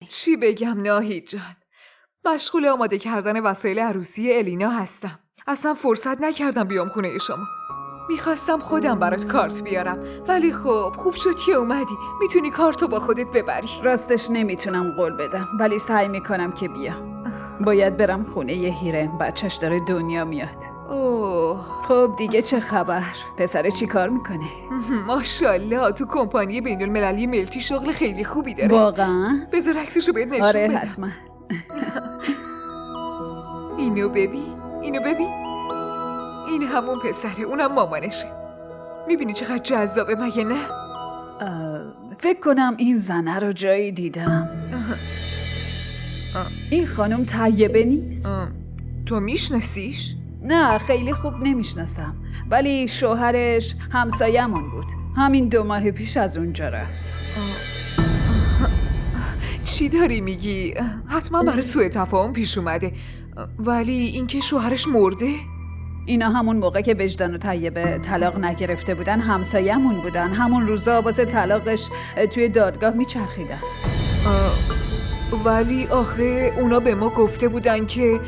چی بگم ناهید جان؟ مشغول آماده کردن وسایل عروسی الینا هستم. اصلا فرصت نکردم بیام خونه شما. میخواستم خودم برات کارت بیارم، ولی خب خوب شد که اومدی. میتونی کارتو با خودت ببری. راستش نمیتونم قول بدم، ولی سعی میکنم که بیام. باید برم خونه یه هیرم، بچهش داره دنیا میاد. اوه خب دیگه چه خبر؟ پسر چی کار میکنه؟ ماشاءالله، تو کمپانی بین المللی ملتی شغل خیلی خوبی داره. واقعا؟ بذار عکسشو بهت نشون آره بدم. حتما. اینو ببین. این همون پسره، اونم مامانشه. میبینی چقدر جذابه مگه نه؟ فکر کنم این زنه رو جایی دیدم. این خانم طیبه نیست؟ تو میشناسیش؟ نه خیلی خوب نمیشناسم، ولی شوهرش همسایه‌مون بود. همین 2 ماه پیش از اونجا رفت. چی داری میگی؟ حتما برای سوء تفاهم پیش اومده. ولی اینکه شوهرش مرده؟ اینا همون موقع که وجدان و طیبه طلاق نگرفته بودن همسایه‌مون بودن. همون روزا واسه طلاقش توی دادگاه میچرخیدن. ولی آخه اونا به ما گفته بودن که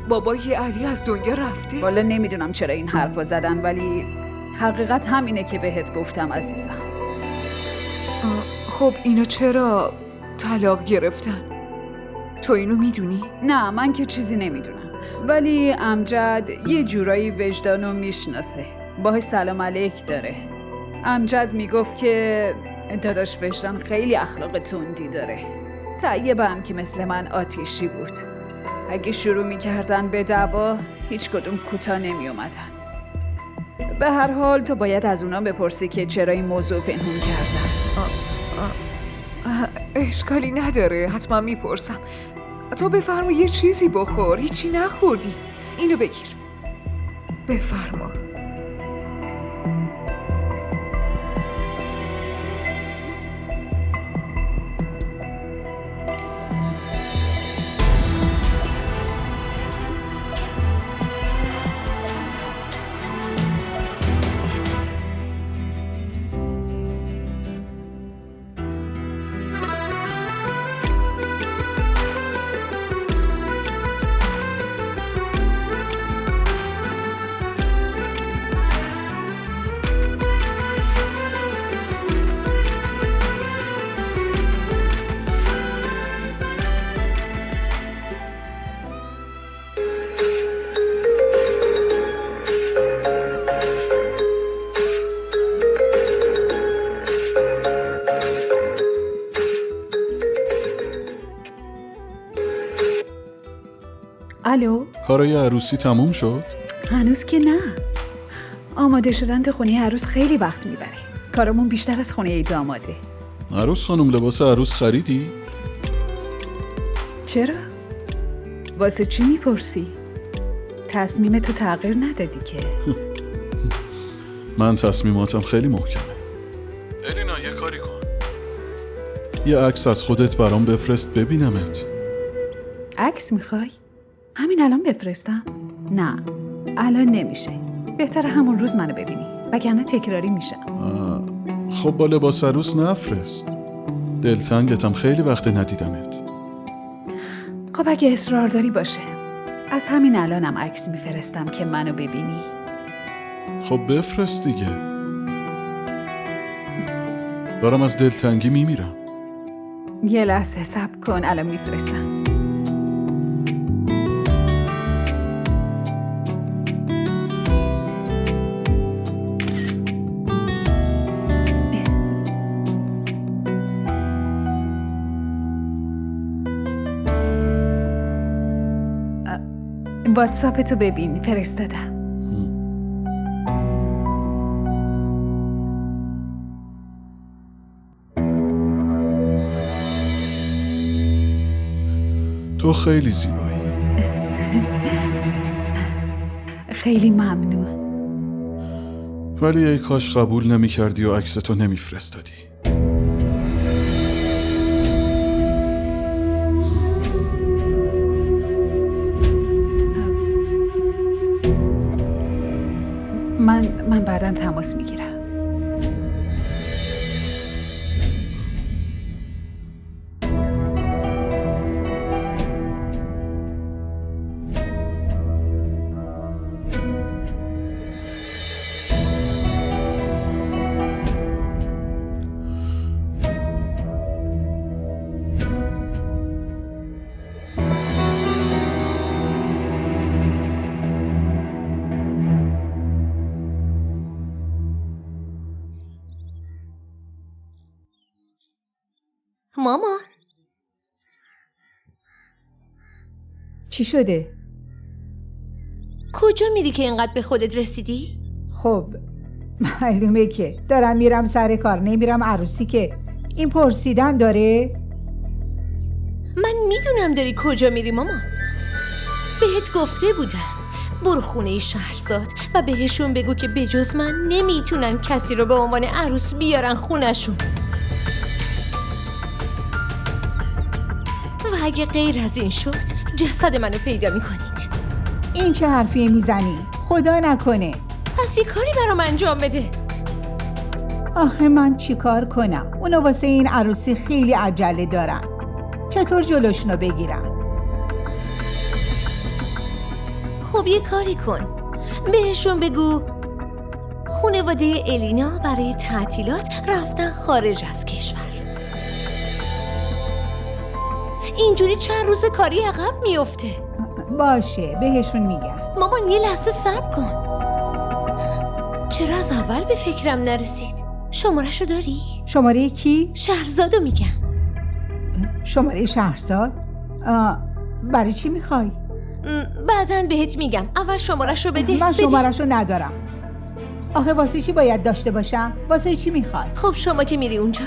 بابای علی از دنیا رفته. والا نمیدونم چرا این حرفو زدن، ولی حقیقت همینه که بهت گفتم عزیزم. خب اینا چرا طلاق گرفتن؟ تو اینو میدونی؟ نه من که چیزی نمیدونم، ولی امجد یه جورایی وجدانو میشناسه، باهاش سلام علیک داره. امجد میگفت که داداش وجدان خیلی اخلاق تندی داره. طیبه هم که مثل من آتیشی بود. اگه شروع میکردن به دعوا هیچ کدوم کوتاه نمیومدن. به هر حال تو باید از اونا بپرسی که چرا این موضوع پنهون کردن. اشکالی نداره، حتما میپرسم. تو بفرما یه چیزی بخور. هیچی نخوردی. اینو بگیر. بفرما. الو؟ کارای عروسی تموم شد؟ هنوز که نه. آماده شدن تا خونه عروس خیلی وقت میبره. کارمون بیشتر از خونه داماده. عروس خانم لباس عروس خریدی؟ چرا؟ واسه چی میپرسی؟ تصمیم تو تغییر ندادی که. من تصمیماتم خیلی محکمه. الینا یه کاری کن، یه عکس از خودت برام بفرست ببینمت. عکس میخوای؟ همین الان بفرستم؟ نه الان نمیشه، بهتره همون روز منو ببینی وگرنه تکراری میشم. خب با لباس عروس نفرست، دلتنگتم، خیلی وقت ندیدمت. خب اگه اصرار داری باشه، از همین الانم عکس میفرستم که منو ببینی. خب بفرست دیگه، دارم از دلتنگی میمیرم. یه لحظه صبر کن، الان میفرستم. واتساپ تو ببین، فرستادم. تو خیلی زیبایی. خیلی ممنون. ولی ای کاش قبول نمی کردی و عکستو نمی فرستادی. من بعداً تماس میگیرم. مامان چی شده؟ کجا میری که اینقدر به خودت رسیدی؟ خب معلومه که دارم میرم سر کار، نمیرم عروسی که. این پرسیدن داره؟ من میدونم داری کجا میری مامان. بهت گفته بودم برو خونه شهرزاد و بهشون بگو که بجز من نمیتونن کسی رو به عنوان عروس بیارن خونشون. و اگه غیر از این شد جسد منو پیدا میکنید. این چه حرفی میزنی؟ خدا نکنه. پس یه کاری برام انجام بده. آخه من چی کار کنم؟ اونا واسه این عروسی خیلی عجله دارن. چطور جلوشونو بگیرم؟ خب یه کاری کن، بهشون بگو خانواده الینا برای تعطیلات رفتن خارج از کشور. اینجوری چند روز کاری عقب میفته. باشه بهشون میگم. مامان یه لحظه صبر کن. چرا از اول به فکرم نرسید؟ شماره‌شو داری؟ شماره کی؟ شهرزادو میگم. شماره شهرزاد؟ برای چی میخوای؟ بعدن بهت میگم. اول شماره‌شو بده. من شماره‌شو ندارم. آخه واسه چی باید داشته باشم؟ واسه چی میخوای؟ خب شما که میری اونجا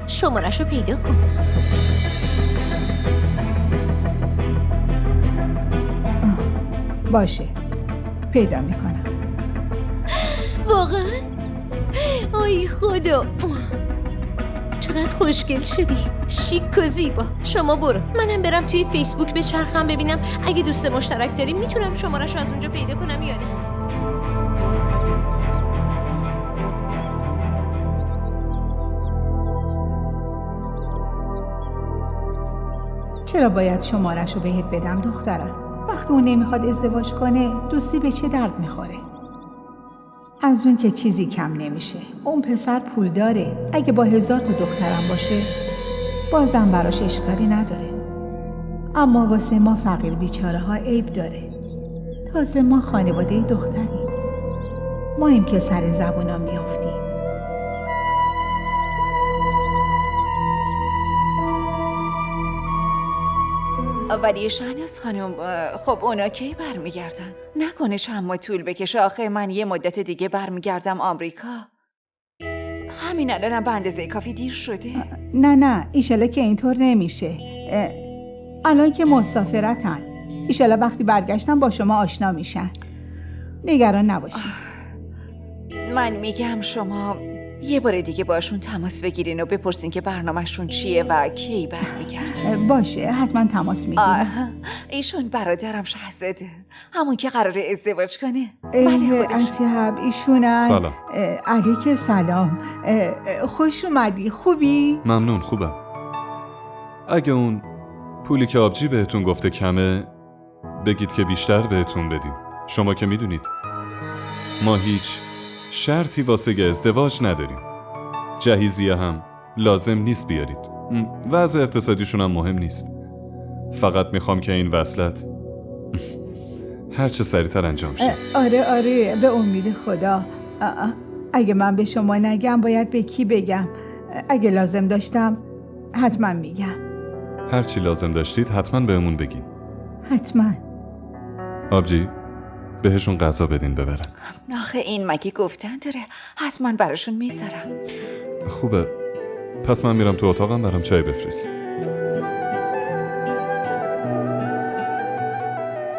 شماره‌شو پیدا کن. باشه پیدا میکنم. واقعا؟ آی خدا چقدر خوشگل شدی، شیک و زیبا. شما برو، منم برم توی فیسبوک بچرخم ببینم اگه دوست مشترک داریم میتونم شماره‌شو از اونجا پیدا کنم یا نه. چرا باید شماره‌شو بهت بدم دخترم؟ وقتی اون نمیخواد ازدواج کنه دوستی به چه درد میخوره؟ از اون که چیزی کم نمیشه. اون پسر پول داره. اگه با 1000 تا دخترم باشه بازم براش اشکالی نداره. اما واسه ما فقیر بیچاره ها عیب داره. تازه ما خانواده دختریم. ماییم که سر زبونا میافتیم. ولی شهناز خانم، خب اونا کی برمیگردن؟ نکنه چند ماه طول بکشه. آخه من یه مدت دیگه برمیگردم آمریکا. همین الانم به اندازه کافی دیر شده. نه ایشالا که اینطور نمیشه. الان که مسافرتن. ایشالا وقتی برگشتن با شما آشنا میشن. نگران نباشین. من میگم شما یه بار دیگه باشون تماس بگیرین و بپرسین که برنامه‌شون چیه و کی برمیگردن. باشه حتما تماس میگیرم. ایشون برادرم شهزاده، همون که قراره ازدواج کنه. بله خودش. عجب ایشونن. سلام. علیک سلام. خوش اومدی. خوبی؟ ممنون خوبم. اگه اون پولی که آبجی بهتون گفته کمه بگید که بیشتر بهتون بدیم. شما که میدونید ما هیچ شرطی واسه ازدواج نداریم. جهیزیه هم لازم نیست بیارید. وضع اقتصادیشون هم مهم نیست. فقط میخوام که این وصلت هر چه سریعتر انجام شه. آره به امید خدا. اگه من به شما نگم باید به کی بگم؟ اگه لازم داشتم حتما میگم. هر چی لازم داشتید حتما بهمون بگین. حتما. آبجی بهشون غذا بدین ببرن. آخه این مگه گفتن داره؟ حتما براشون میذارم. خوبه. پس من میرم تو اتاقم برام چای بفرست.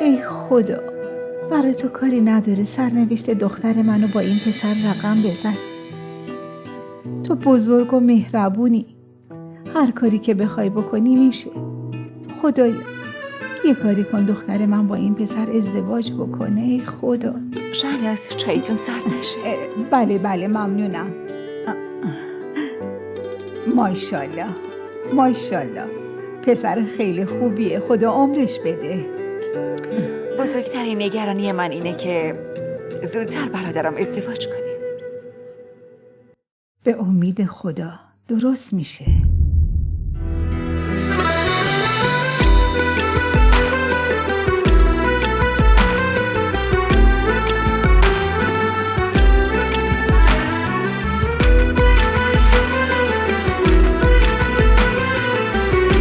ای خدا، برای تو کاری نداره سرنوشت دختر منو با این پسر رقم بزن. تو بزرگ و مهربونی. هر کاری که بخوای بکنی میشه. خدایا یه کاری کن دختر من با این پسر ازدواج بکنه. ای خدا. شهناز چایتون سرد نشه. بله ممنونم. ماشاءالله پسر خیلی خوبیه. خدا عمرش بده. بزرگترین نگرانی من اینه که زودتر برادرم ازدواج کنه. به امید خدا درست میشه.